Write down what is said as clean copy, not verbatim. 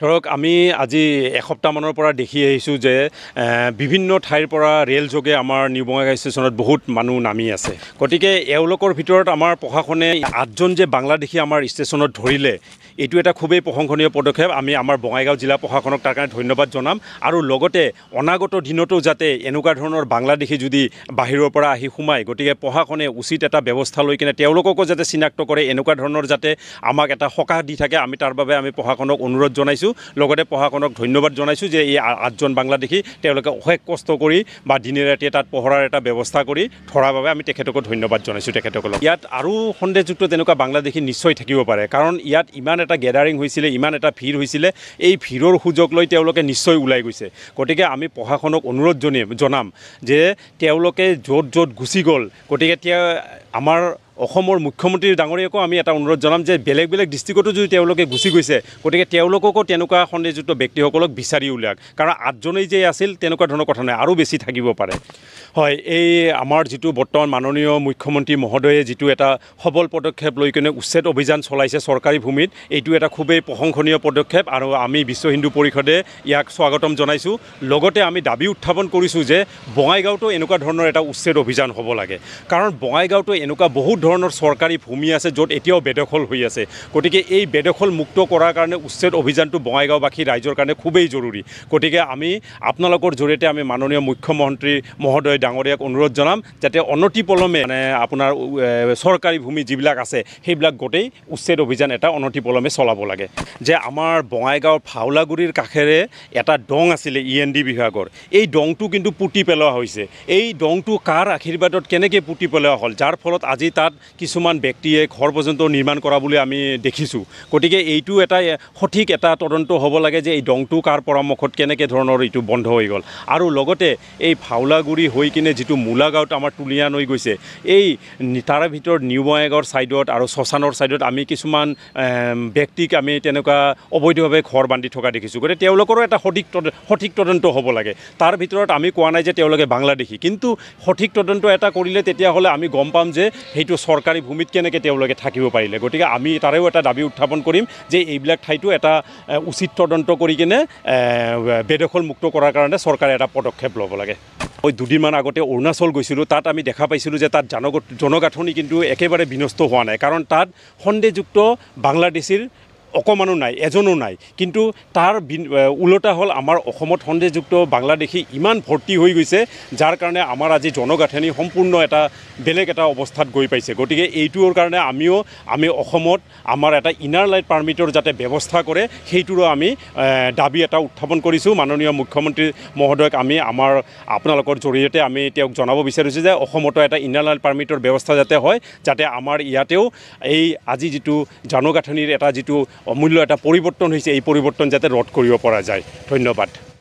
ধৰক আমি আজি এসপ্তাহমানৰ পৰা দেখি আহিছোঁ যে বিভিন্ন ঠাইৰ পৰা ৰেল যোগে আমাৰ নিউ বঙাইগাঁও ষ্টেচনত বহুত মানুহ নামি আছে। গতিকে এওঁলোকৰ ভিতৰত আমাৰ প্ৰশাসনে 8জন যে বাংলাদেশী আমাৰ ষ্টেচনত ধৰিলে, এইটো এটা খুবেই প্ৰশংসনীয় পদক্ষেপ। আমি আমাৰ বঙাইগাঁও জিলা প্ৰশাসনক তাৰ কাৰণে ধন্যবাদ জনাম। আৰু লগতে অনাগত দিনতো যাতে এনেকুৱা ধৰণৰ বাংলাদেশী যদি বাহিৰৰ পৰা আহি সোমায়, গতিকে প্ৰশাসনে উচিত এটা ব্যৱস্থা লৈ কিনে তেওঁলোককো যাতে চিনাক্ত কৰে, এনেকুৱা ধৰণৰ যাতে আমাক এটা সকাহ দি থাকে, আমি তাৰ বাবে আমি প্ৰশাসনক অনুৰোধ জনাইছোঁ। লগতে প্ৰশাসনক ধন্যবাদ জনাইছোঁ যে এই 8জন বাংলাদেশী তেওঁলোকে অশেষ কষ্ট কৰি বা দিনে ৰাতিয়ে তাত পহৰাৰ এটা ব্যৱস্থা কৰি ধৰাৰ বাবে আমি তেখেতকো ধন্যবাদ জনাইছোঁ। তেখেতসকলক ইয়াত আৰু সন্দেহযুক্ত তেনেকুৱা বাংলাদেশী নিশ্চয় থাকিব পাৰে, কাৰণ ইয়াত ইমান এটা গেডাৰিং হৈছিলে, ইমান এটা ভিৰ হৈছিলে, এই ভিৰৰ সুযোগ লৈ তেওঁলোকে নিশ্চয় ওলাই গৈছে। গতিকে আমি প্ৰশাসনক অনুৰোধ জনাম যে তেওঁলোকে য'ত য'ত গুচি গ'ল, গতিকে আমাৰ অসমৰ মুখ্যমন্ত্ৰী ডাঙৰীয়াকো আমি এটা অনুৰোধ জনাম যে বেলেগ বেলেগ ডিষ্ট্ৰিক্টতো যদি তেওঁলোকে গুচি গৈছে, গতিকে তেওঁলোককো তেনেকুৱা সন্দেহযুক্ত ব্যক্তিসকলক বিচাৰি উলিয়াওক। কাৰণ 8জনেই যে আছিল তেনেকুৱা ধৰণৰ কথা নাই, আৰু বেছি থাকিব পাৰে। হয়, এই আমাৰ যিটো বৰ্তমান মাননীয় মুখ্যমন্ত্ৰী মহোদয়ে যিটো এটা সবল পদক্ষেপ লৈ কিনে উচ্ছেদ অভিযান চলাইছে চৰকাৰী ভূমিত, এইটো এটা খুবেই প্ৰশংসনীয় পদক্ষেপ আৰু আমি বিশ্ব হিন্দু পৰিষদে ইয়াক স্বাগতম জনাইছোঁ। লগতে আমি দাবী উত্থাপন কৰিছোঁ যে বঙাইগাঁৱতো এনেকুৱা ধৰণৰ এটা উচ্ছেদ অভিযান হ'ব লাগে, কাৰণ বঙাইগাঁৱতো এনেকুৱা বহুত ধৰণৰ চৰকাৰী ভূমি আছে য'ত এতিয়াও বেদখল হৈ আছে। গতিকে এই বেদখল মুক্ত কৰাৰ কাৰণে উচ্ছেদ অভিযানটো বঙাইগাঁওবাসী ৰাইজৰ কাৰণে খুবেই জৰুৰী। গতিকে আমি আপোনালোকৰ জৰিয়তে আমি মাননীয় মুখ্যমন্ত্ৰী মহোদয় ডাঙৰীয়াক অনুৰোধ জনাম যাতে অনতিপলমে আপোনাৰ চৰকাৰী ভূমি যিবিলাক আছে সেইবিলাক গোটেই উচ্ছেদ অভিযান এটা অনতিপলমে চলাব লাগে। যে আমাৰ বঙাইগাঁৱৰ ফাউলাগুৰিৰ কাষেৰে এটা দং আছিলে END বিভাগৰ, এই দংটো কিন্তু পুতি পেলোৱা হৈছে। এই দংটো কাৰ আশীৰ্বাদত কেনেকৈ পুতি পেলোৱা হ'ল, যাৰ ফলত আজি তাত কিছুমান ব্যক্তিয়ে ঘৰ পৰ্যন্ত নিৰ্মাণ কৰা বুলি আমি দেখিছোঁ। গতিকে এইটো এটা সঠিক এটা তদন্ত হ'ব লাগে যে এই দংটো কাৰ পৰামৰ্শত কেনেকৈ ধৰণৰ এইটো বন্ধ হৈ গ'ল। আৰু লগতে এই ফাউলাগুৰি হৈ কিনে যিটো মূলাগাঁৱত আমাৰ তুলিয়া নৈ গৈছে, এই তাৰে ভিতৰত নিউ বঙাইগাঁৱৰ ছাইডত আৰু শ্মশানৰ ছাইডত আমি কিছুমান ব্যক্তিক আমি তেনেকুৱা অবৈধভাৱে ঘৰ বান্ধি থকা দেখিছোঁ। গতিকে তেওঁলোকৰো এটা সঠিক তদন্ত হ'ব লাগে। তাৰ ভিতৰত আমি কোৱা নাই যে তেওঁলোকে বাংলাদেশী, কিন্তু সঠিক তদন্ত এটা কৰিলে তেতিয়াহ'লে আমি গম পাম যে সেইটো চৰকাৰী ভূমিত কেনেকৈ তেওঁলোকে থাকিব পাৰিলে। গতিকে আমি তাৰেও এটা দাবী উত্থাপন কৰিম যে এইবিলাক ঠাইতো এটা উচিত তদন্ত কৰি কিনে বেদখল মুক্ত কৰাৰ কাৰণে চৰকাৰে এটা পদক্ষেপ ল'ব লাগে। মই দুদিনমান আগতে অৰুণাচল গৈছিলোঁ, তাত আমি দেখা পাইছিলোঁ যে তাত জনগাঁথনি কিন্তু একেবাৰে বিনষ্ট হোৱা নাই, কাৰণ তাত সন্দেহযুক্ত বাংলাদেশীৰ অকণমানো নাই, এজনো নাই। কিন্তু তাৰ ওলোটা হ'ল আমাৰ অসমত সন্দেহযুক্ত বাংলাদেশী ইমান ভৰ্তি হৈ গৈছে, যাৰ কাৰণে আমাৰ আজি জনগাঁথনি সম্পূৰ্ণ এটা বেলেগ এটা অৱস্থাত গৈ পাইছে। গতিকে এইটোৰ কাৰণে আমি অসমত আমাৰ এটা ইনাৰ লাইট পাৰ্মিটৰ যাতে ব্যৱস্থা কৰে, সেইটোৰো আমি দাবী এটা উত্থাপন কৰিছোঁ। মাননীয় মুখ্যমন্ত্ৰী মহোদয়ক আমি আপোনালোকৰ জৰিয়তে আমি তেওঁক জনাব বিচাৰিছোঁ যে অসমতো এটা ইনাৰ লাইট পাৰ্মিটৰ ব্যৱস্থা যাতে হয়, যাতে আমাৰ ইয়াতেও এই আজি যিটো জনগাঁথনিৰ এটা যিটো অমূল্য এটা পৰিৱৰ্তন হৈছে, এই পৰিৱৰ্তন যাতে ৰোধ কৰিব পৰা যায়। ধন্যবাদ।